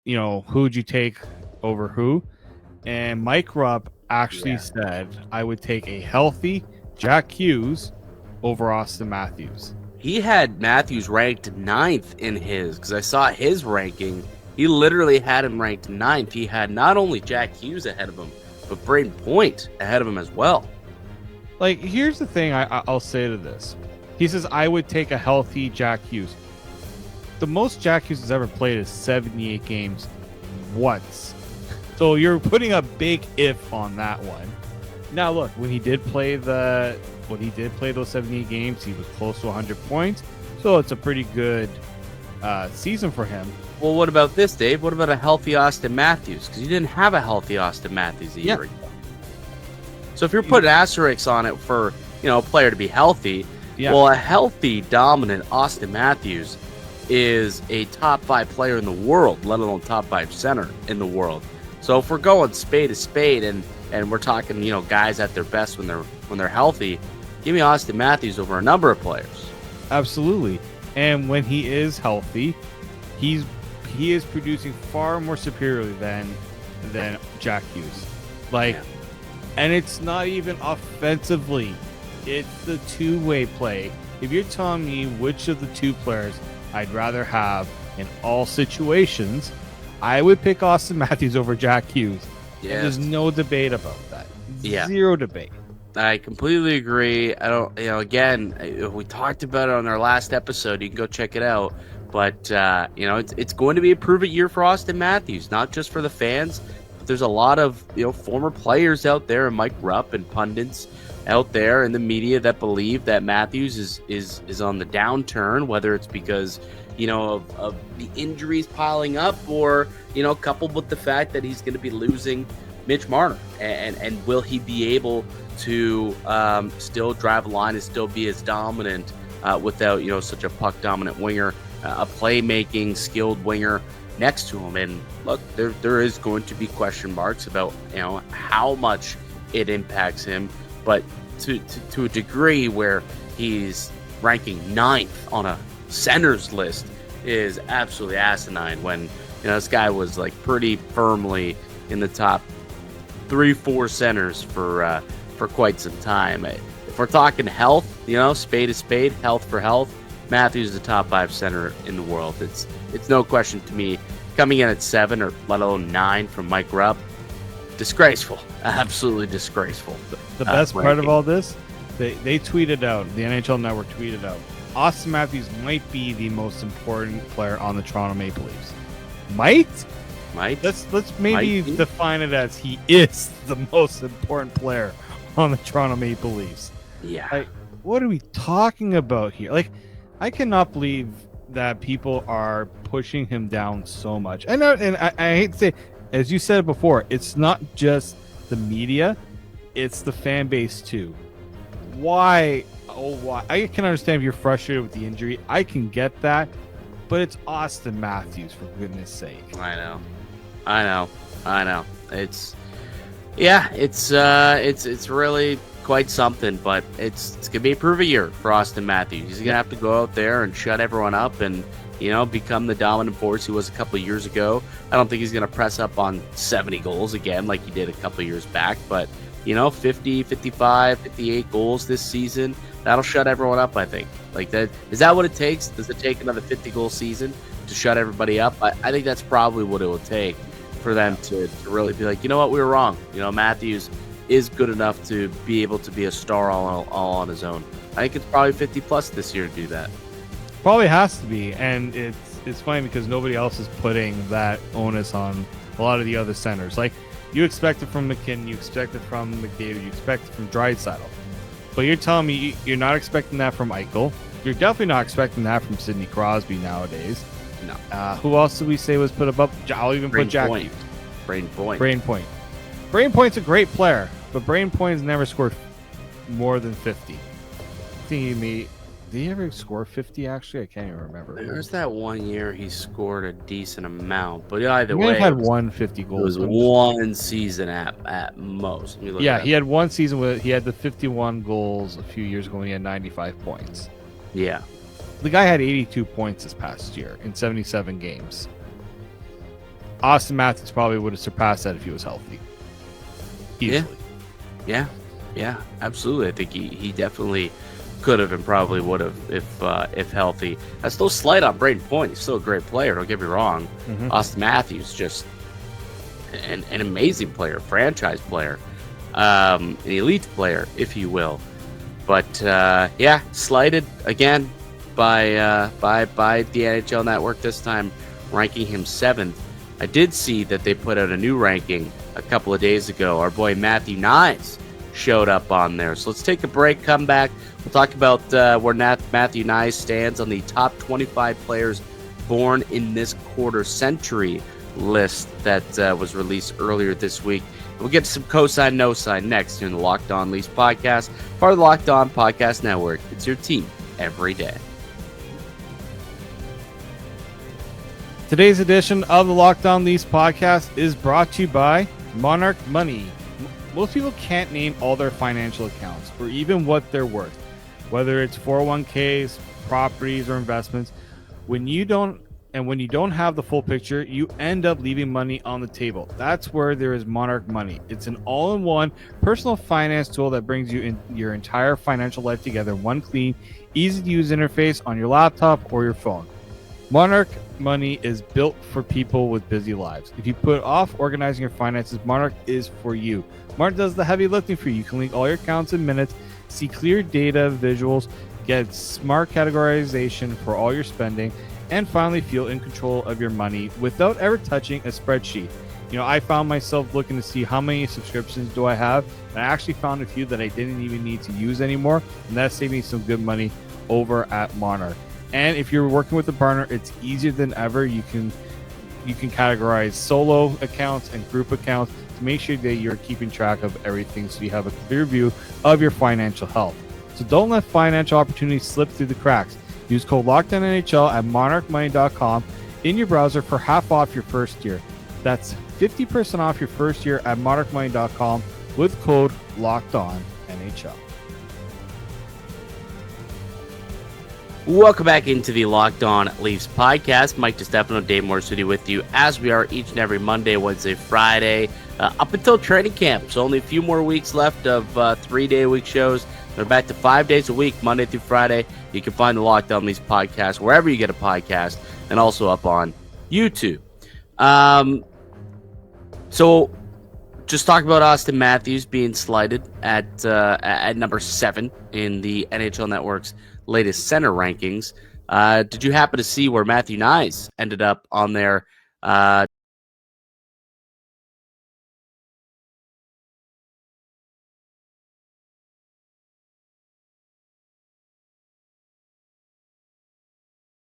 who'd you take over who? And Mike Rupp actually said I would take a healthy Jack Hughes over Austin Matthews. He had Matthews ranked 9th in his, because I saw his ranking. He literally had him ranked 9th. He had not only Jack Hughes ahead of him, but Braden Point ahead of him as well. Like, here's the thing I'll say to this. He says, I would take a healthy Jack Hughes. The most Jack Hughes has ever played is 78 games once. So you're putting a big if on that one. Now, look, when he did play those 78 games, he was close to 100 points. So it's a pretty good season for him. Well, what about this, Dave? What about a healthy Austin Matthews? Because you didn't have a healthy Austin Matthews a year ago. So if you're putting asterisks on it for, a player to be healthy, well, a healthy, dominant Austin Matthews is a top 5 player in the world, let alone top 5 center in the world. So if we're going spade to spade and we're talking, guys at their best when they're healthy, give me Austin Matthews over a number of players. Absolutely. And when he is healthy, he is producing far more superiorly than Jack Hughes. And it's not even offensively. It's the two-way play. If you're telling me which of the two players I'd rather have in all situations, I would pick Austin Matthews over Jack Hughes. Yeah. There's no debate about that. Zero debate. I completely agree. I don't, again, we talked about it on our last episode. You can go check it out. But, it's going to be a prove-it year for Austin Matthews, not just for the fans. But there's a lot of, former players out there, and Mike Rupp and pundits out there in the media that believe that Matthews is on the downturn, whether it's because, of the injuries piling up or, coupled with the fact that he's going to be losing Mitch Marner. And will he be able to still drive a line and still be as dominant without, such a puck-dominant winger, a playmaking, skilled winger next to him? And look, there is going to be question marks about, how much it impacts him. But to a degree where he's ranking 9th on a centers list is absolutely asinine when, this guy was like pretty firmly in the top 3-4 centers for quite some time. If we're talking health, spade is spade, health for health, Matthews is the top 5 center in the world. It's no question to me. Coming in at 7 or let alone 9 from Mike Rupp, disgraceful. Absolutely disgraceful. The best part of all this, they tweeted out, the NHL Network tweeted out, Austin Matthews might be the most important player on the Toronto Maple Leafs. Might? Let's maybe define it as he is the most important player on the Toronto Maple Leafs. Yeah. What are we talking about here? I cannot believe that people are pushing him down so much. And I hate to say, as you said before, it's not just the media, it's the fan base too. Why? Oh, why? I can understand if you're frustrated with the injury. I can get that, but it's Austin Matthews, for goodness sake. I know. It's really quite something, but it's gonna be a prove a year for Austin Matthews. He's gonna have to go out there and shut everyone up and become the dominant force he was a couple of years ago. I don't think he's gonna press up on 70 goals again like he did a couple of years back, but 50, 55, 58 goals this season, that'll shut everyone up, I think. Is that what it takes? Does it take another 50 goal season to shut everybody up? I think that's probably what it will take for them to really be like, we were wrong. Matthews is good enough to be able to be a star all on his own. I think it's probably 50 plus this year to do that. Probably has to be, and it's funny because nobody else is putting that onus on a lot of the other centers. You expect it from McKinnon, you expect it from McDavid, you expect it from Draisaitl. But you're telling me you're not expecting that from Eichel. You're definitely not expecting that from Sidney Crosby nowadays. No. Who else did we say was put above? I'll even put Jack Hughes. Braden Point. Brayden Point's a great player, but Brayden Point's never scored more than 50. Did he ever score 50, actually? I can't even remember. There's that one year he scored a decent amount, but either way, he had 150 goals. It was one season at most. Yeah, he had one season where he had the 51 goals a few years ago when he had 95 points. Yeah. The guy had 82 points this past year in 77 games. Austin Matthews probably would have surpassed that if he was healthy. Easily. Yeah, absolutely. I think he definitely could have and probably would have if healthy. That's no slight on Braden Point. He's still a great player. Don't get me wrong. Austin Matthews just an amazing player, franchise player, an elite player, if you will. But slighted again by the NHL Network this time, ranking him 7th. I did see that they put out a new ranking a couple of days ago. Our boy Matthew Nyes showed up on there. So let's take a break, come back. We'll talk about where Matthew Nyes stands on the top 25 players born in this quarter century list that was released earlier this week. We'll get to some cosine, no sign next here in the Locked On Leafs podcast, part of the Locked On Podcast Network. It's your team every day. Today's edition of the Locked On Leafs podcast is brought to you by Monarch Money. Most people can't name all their financial accounts or even what they're worth, whether it's 401ks, properties, or investments. When you don't have the full picture, you end up leaving money on the table. That's where there is Monarch Money. It's an all-in-one personal finance tool that brings your entire financial life together in one clean, easy-to-use interface on your laptop or your phone. Monarch Money is built for people with busy lives. If you put off organizing your finances, Monarch is for you. Monarch does the heavy lifting for you. You can link all your accounts in minutes, see clear data visuals, get smart categorization for all your spending, and finally feel in control of your money without ever touching a spreadsheet. I found myself looking to see how many subscriptions do I have, and I actually found a few that I didn't even need to use anymore, and that saved me some good money over at Monarch. And if you're working with a partner, it's easier than ever. You can categorize solo accounts and group accounts to make sure that you're keeping track of everything so you have a clear view of your financial health. So don't let financial opportunities slip through the cracks. Use code LOCKEDONNHL at monarchmoney.com in your browser for half off your first year. That's 50% off your first year at monarchmoney.com with code LOCKEDONNHL. Welcome back into the Locked On Leafs podcast. Mike DeStefano, Dave Morissette with you, as we are each and every Monday, Wednesday, Friday, up until training camp. So only a few more weeks left of 3-day-a-week shows. They're back to 5 days a week, Monday through Friday. You can find the Locked On Leafs podcast wherever you get a podcast, and also up on YouTube. So just talk about Austin Matthews being slighted at number 7 in the NHL Network's latest center rankings. Did you happen to see where Matthew Nyes ended up on there